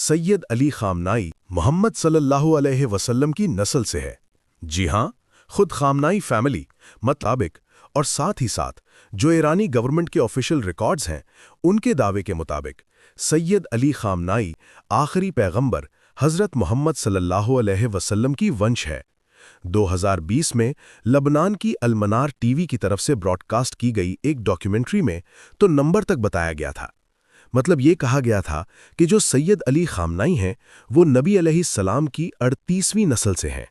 Syed Ali खामनाई Mohammad सल्लल्लाहु अलैहि वसल्लम की नस्ल से है। जी हाँ, खुद खामनाई फैमिली मुताबिक और साथ ही साथ जो ईरानी गवर्नमेंट के ऑफिशियल रिकॉर्ड्स हैं, उनके दावे के मुताबिक सैयद अली खामनाई आखिरी पैगंबर हज़रत मोहम्मद सल्लल्लाहु अलैहि वसल्लम की वंश है। 2020 में लबनान की अलमनार टीवी की तरफ से ब्रॉडकास्ट की गई एक डॉक्यूमेंट्री में तो नंबर तक बताया गया था। मतलब ये कहा गया था कि जो सैयद अली खामनाई हैं वो नबी अलैहिस्सलाम की 38वीं नस्ल से हैं।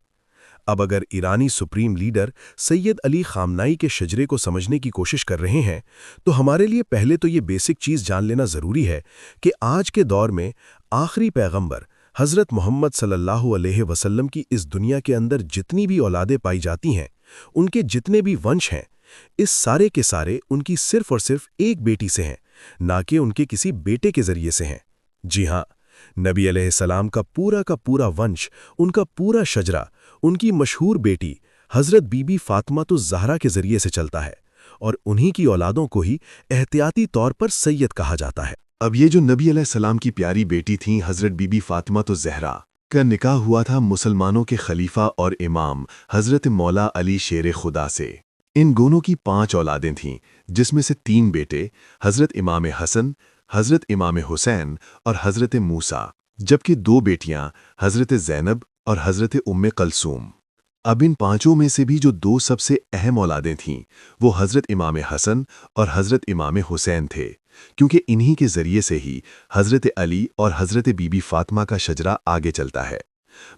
अब अगर ईरानी supreme leader Sayyid Ali Khamenei के शजरे को समझने की कोशिश कर रहे हैं तो हमारे लिए पहले तो ये बेसिक चीज़ जान लेना ज़रूरी है कि आज के दौर में आखिरी पैगंबर हज़रत मोहम्मद सल्लल्लाहु अलैहि वसल्लम की इस दुनिया के अंदर जितनी भी औलादें पाई जाती हैं, उनके जितने भी वंश हैं, इस सारे के सारे उनकी सिर्फ और सिर्फ एक बेटी से हैं, ना कि उनके किसी बेटे के जरिए से हैं। जी हाँ, नबी अलैहिस्सलाम का पूरा वंश, उनका पूरा शजरा, उनकी मशहूर बेटी हज़रत बीबी फातिमा ज़हरा के जरिए से चलता है और उन्हीं की औलादों को ही एहतियाती तौर पर सैयद कहा जाता है। अब ये जो नबी अलैहिस्सलाम की प्यारी बेटी थीं हज़रत बीबी फातिमा ज़हरा का निकाह हुआ था मुसलमानों के खलीफा और इमाम हज़रत मौला अली शेर खुदा से। इन दोनों की 5 औलादें थीं, जिसमें से 3 बेटे हज़रत इमाम हसन, हज़रत इमाम हुसैन और हज़रत मूसा, जबकि 2 बेटियां हज़रत ज़ैनब और हज़रत उम्मे कलसूम। अब इन 5 में से भी जो 2 सबसे अहम औलादें थीं वो हज़रत इमाम हसन और हज़रत इमाम हुसैन थे, क्योंकि इन्हीं के ज़रिए से ही हज़रत अली और हज़रत बीबी फातिमा का शजरा आगे चलता है।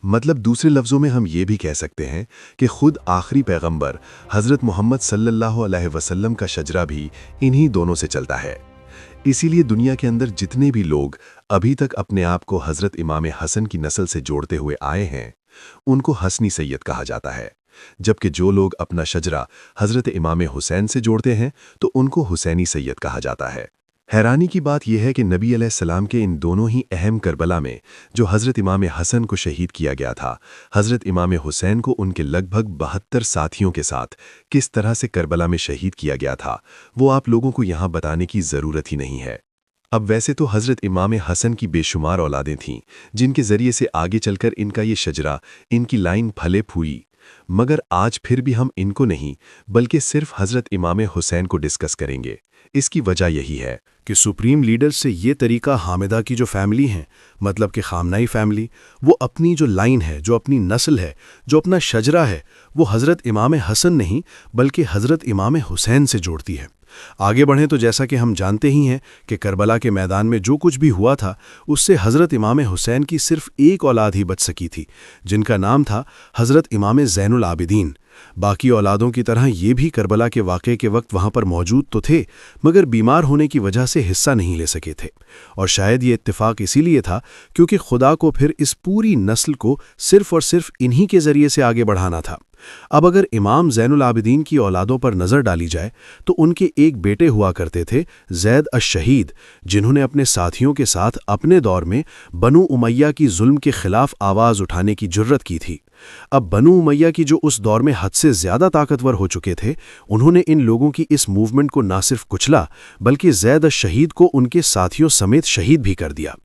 मतलब दूसरे लफ्ज़ों में हम ये भी कह सकते हैं कि खुद आखिरी पैगंबर हज़रत मोहम्मद सल्लल्लाहु अलैहि वसल्लम का शजरा भी इन्हीं दोनों से चलता है। इसीलिए दुनिया के अंदर जितने भी लोग अभी तक अपने आप को हज़रत इमाम हसन की नस्ल से जोड़ते हुए आए हैं, उनको हसनी सैयद कहा जाता है, जबकि जो लोग अपना शजरा हज़रत इमाम हुसैन से जोड़ते हैं तो उनको हुसैनी सैयद कहा जाता है। हैरानी की बात यह है कि नबी अलैहिस्सलाम के इन दोनों ही अहम करबला में जो हज़रत इमाम हसन को शहीद किया गया था, हज़रत इमाम हुसैन को उनके लगभग 72 साथियों के साथ किस तरह से करबला में शहीद किया गया था, वो आप लोगों को यहाँ बताने की ज़रूरत ही नहीं है। अब वैसे तो हज़रत इमाम हसन की बेशुमार औलादें थीं, जिनके ज़रिए से आगे चलकर इनका ये शजरा, इनकी लाइन फले फूली, मगर आज फिर भी हम इनको नहीं बल्कि सिर्फ हज़रत इमाम हुसैन को डिस्कस करेंगे। इसकी वजह यही है कि सुप्रीम लीडर से ये तरीका हामिदा की जो फैमिली है, मतलब कि खामनाई फैमिली, वो अपनी जो लाइन है, जो अपनी नस्ल है, जो अपना शजरा है, वो हज़रत इमाम हसन नहीं बल्कि हज़रत इमाम हुसैन से जोड़ती है। आगे बढ़ें तो जैसा कि हम जानते ही हैं कि करबला के मैदान में जो कुछ भी हुआ था उससे हज़रत इमाम हुसैन की सिर्फ एक औलाद ही बच सकी थी, जिनका नाम था हज़रत इमाम ज़ैनुल आबिदीन। बाकी औलादों की तरह ये भी करबला के वाक़े के वक्त वहाँ पर मौजूद तो थे, मगर बीमार होने की वजह से हिस्सा नहीं ले सके थे। और शायद ये इत्तेफाक इसीलिए था क्योंकि खुदा को फिर इस पूरी नस्ल को सिर्फ और सिर्फ इन्हीं के ज़रिए से आगे बढ़ाना था। अब अगर इमाम ज़ैनुल आबिदीन की औलादों पर नज़र डाली जाए तो उनके एक बेटे हुआ करते थे ज़ैद अश-शहीद, जिन्होंने अपने साथियों के साथ अपने दौर में बनु उमैया की जुल्म के खिलाफ आवाज़ उठाने की जुर्रत की थी। अब बनु उमैया की जो उस दौर में हद से ज़्यादा ताकतवर हो चुके थे, उन्होंने इन लोगों की इस मूवमेंट को ना सिर्फ कुचला बल्कि ज़ैद अश-शहीद को उनके साथियों समेत शहीद भी कर दिया।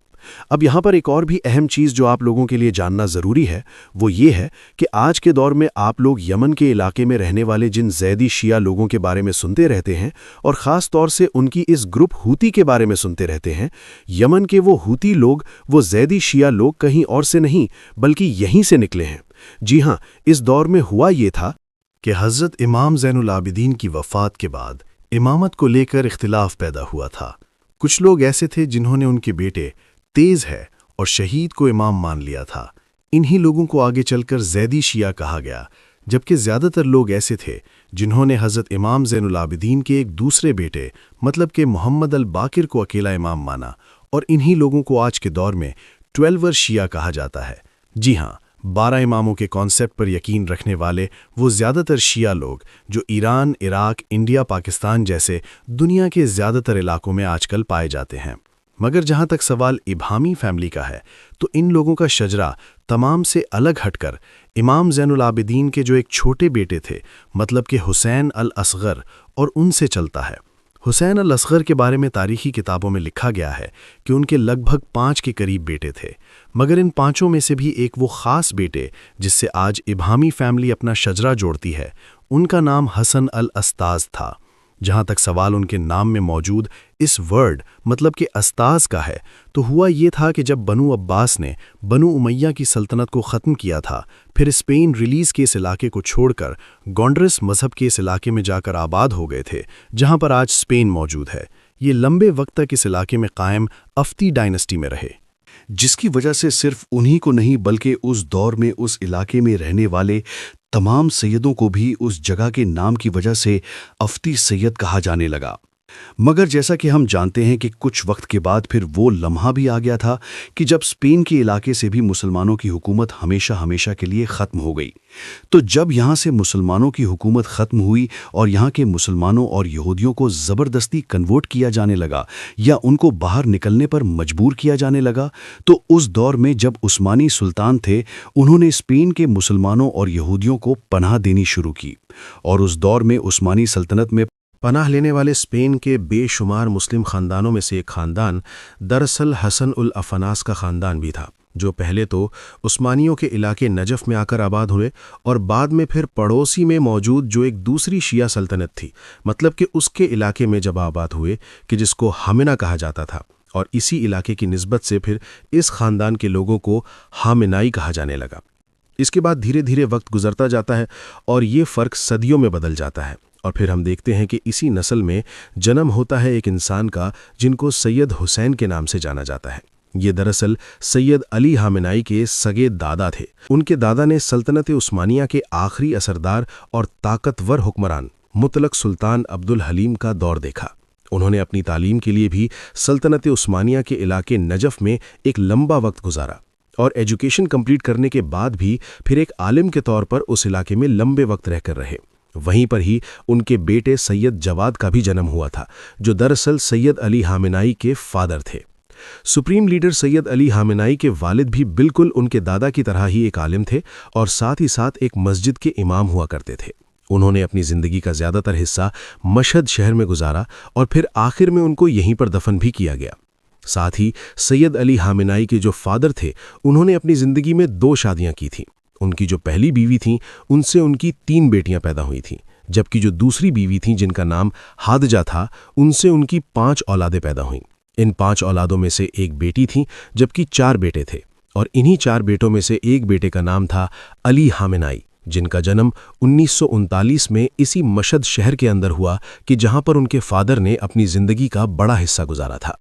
अब यहाँ पर एक और भी अहम चीज़ जो आप लोगों के लिए जानना ज़रूरी है वो ये है कि आज के दौर में आप लोग यमन के इलाके में रहने वाले जिन ज़ैदी शिया लोगों के बारे में सुनते रहते हैं और ख़ास तौर से उनकी इस ग्रुप हूती के बारे में सुनते रहते हैं, यमन के वो हूती लोग, वो ज़ैदी शिया लोग कहीं और से नहीं बल्कि यहीं से निकले हैं। जी हाँ, इस दौर में हुआ ये था कि हज़रत इमाम ज़ैनुल आबिदीन की वफ़ात के बाद इमामत को लेकर इख्तिलाफ पैदा हुआ था। कुछ लोग ऐसे थे जिन्होंने उनके बेटे तेज़ है और शहीद को इमाम मान लिया था। इन्हीं लोगों को आगे चलकर ज़ैदी शिया कहा गया, जबकि ज़्यादातर लोग ऐसे थे जिन्होंने हज़रत इमाम ज़ैनुल आबिदीन के एक दूसरे बेटे मतलब कि मोहम्मद अल बाकिर को अकेला इमाम माना, और इन्हीं लोगों को आज के दौर में 12वर शिया कहा जाता है। जी हाँ, 12 इमामों के कॉन्सेप्ट पर यकीन रखने वाले वो ज़्यादातर शिया लोग जो ईरान, इराक, इंडिया, पाकिस्तान जैसे दुनिया के ज़्यादातर इलाकों में आजकल पाए जाते हैं। मगर जहाँ तक सवाल इब्हामी फैमिली का है तो इन लोगों का शजरा तमाम से अलग हटकर इमाम ज़ैनुल आबिदीन के जो एक छोटे बेटे थे मतलब कि हुसैन अल असगर और उनसे चलता है। حسین الاصغر کے بارے میں تاریخی کتابوں میں لکھا گیا ہے کہ ان کے لگ بھگ 5 کے قریب بیٹے تھے، مگر ان 5 میں سے بھی ایک وہ خاص بیٹے جس سے آج ابہامی فیملی اپنا شجرہ جوڑتی ہے، ان کا نام حسن الاستاذ تھا۔ جہاں تک سوال ان کے نام میں موجود اس ورڈ مطلب کہ استاذ کا ہے، تو ہوا یہ تھا کہ جب بنو عباس نے بنو امیہ کی سلطنت کو ختم کیا تھا، پھر اسپین ریلیز کے اس علاقے کو چھوڑ کر گونڈرس مذہب کے اس علاقے میں جا کر آباد ہو گئے تھے، جہاں پر آج اسپین موجود ہے۔ یہ لمبے وقت تک اس علاقے میں قائم افتی ڈائنسٹی میں رہے، جس کی وجہ سے صرف انہی کو نہیں بلکہ اس دور میں اس علاقے میں رہنے والے تمام سیدوں کو بھی اس جگہ کے نام کی وجہ سے افتی سید کہا جانے لگا۔ مگر جیسا کہ ہم جانتے ہیں کہ کچھ وقت کے بعد پھر وہ لمحہ بھی آ گیا تھا کہ جب اسپین کے علاقے سے بھی مسلمانوں کی حکومت ہمیشہ کے لیے ختم ہو گئی۔ تو جب یہاں سے مسلمانوں کی حکومت ختم ہوئی اور یہاں کے مسلمانوں اور یہودیوں کو زبردستی کنورٹ کیا جانے لگا یا ان کو باہر نکلنے پر مجبور کیا جانے لگا، تو اس دور میں جب عثمانی سلطان تھے انہوں نے اسپین کے مسلمانوں اور یہودیوں کو پناہ دینی شروع کی، اور اس دور میں عثمانی سلطنت میں پناہ لینے والے اسپین کے بے شمار مسلم خاندانوں میں سے ایک خاندان دراصل حسن الافناس کا خاندان بھی تھا، جو پہلے تو عثمانیوں کے علاقے نجف میں آ کر آباد ہوئے اور بعد میں پھر پڑوسی میں موجود جو ایک دوسری شیعہ سلطنت تھی، مطلب کہ اس کے علاقے میں جب آباد ہوئے کہ جس کو ہامنہ کہا جاتا تھا، اور اسی علاقے کی نسبت سے پھر اس خاندان کے لوگوں کو ہامنائی کہا جانے لگا۔ اس کے بعد دھیرے دھیرے وقت گزرتا جاتا ہے اور یہ فرق صدیوں میں بدل جاتا ہے، اور پھر ہم دیکھتے ہیں کہ اسی نسل میں جنم ہوتا ہے ایک انسان کا جن کو سید حسین کے نام سے جانا جاتا ہے۔ یہ دراصل سید علی ہامنائی کے سگے دادا تھے۔ ان کے دادا نے سلطنت عثمانیہ کے آخری اثردار اور طاقتور حکمران مطلق سلطان عبد الحلیم کا دور دیکھا۔ انہوں نے اپنی تعلیم کے لیے بھی سلطنت عثمانیہ کے علاقے نجف میں ایک لمبا وقت گزارا، اور ایجوکیشن کمپلیٹ کرنے کے بعد بھی پھر ایک عالم کے طور پر اس علاقے میں لمبے وقت رہ کر رہے۔ وہیں پر ہی ان کے بیٹے سید جواد کا بھی جنم ہوا تھا، جو دراصل سید علی ہامنائی کے فادر تھے۔ سپریم لیڈر سید علی ہامنائی کے والد بھی بالکل ان کے دادا کی طرح ہی ایک عالم تھے اور ساتھ ہی ساتھ ایک مسجد کے امام ہوا کرتے تھے۔ انہوں نے اپنی زندگی کا زیادہ تر حصہ مشہد شہر میں گزارا اور پھر آخر میں ان کو یہیں پر دفن بھی کیا گیا۔ ساتھ ہی سید علی ہامنائی کے جو فادر تھے انہوں نے اپنی زندگی میں 2 شادیاں کی تھیں۔ ان کی جو پہلی بیوی تھیں ان سے ان کی 3 بیٹیاں پیدا ہوئی تھیں، جبکہ جو دوسری بیوی تھیں جن کا نام ہادجہ تھا ان سے ان کی 5 اولادیں پیدا ہوئیں۔ ان 5 اولادوں میں سے ایک بیٹی تھی جبکہ 4 بیٹے تھے، اور انہی 4 بیٹوں میں سے ایک بیٹے کا نام تھا علی ہامنائی، جن کا جنم 1939 میں اسی مشہد شہر کے اندر ہوا کہ جہاں پر ان کے فادر نے اپنی زندگی کا بڑا حصہ گزارا تھا۔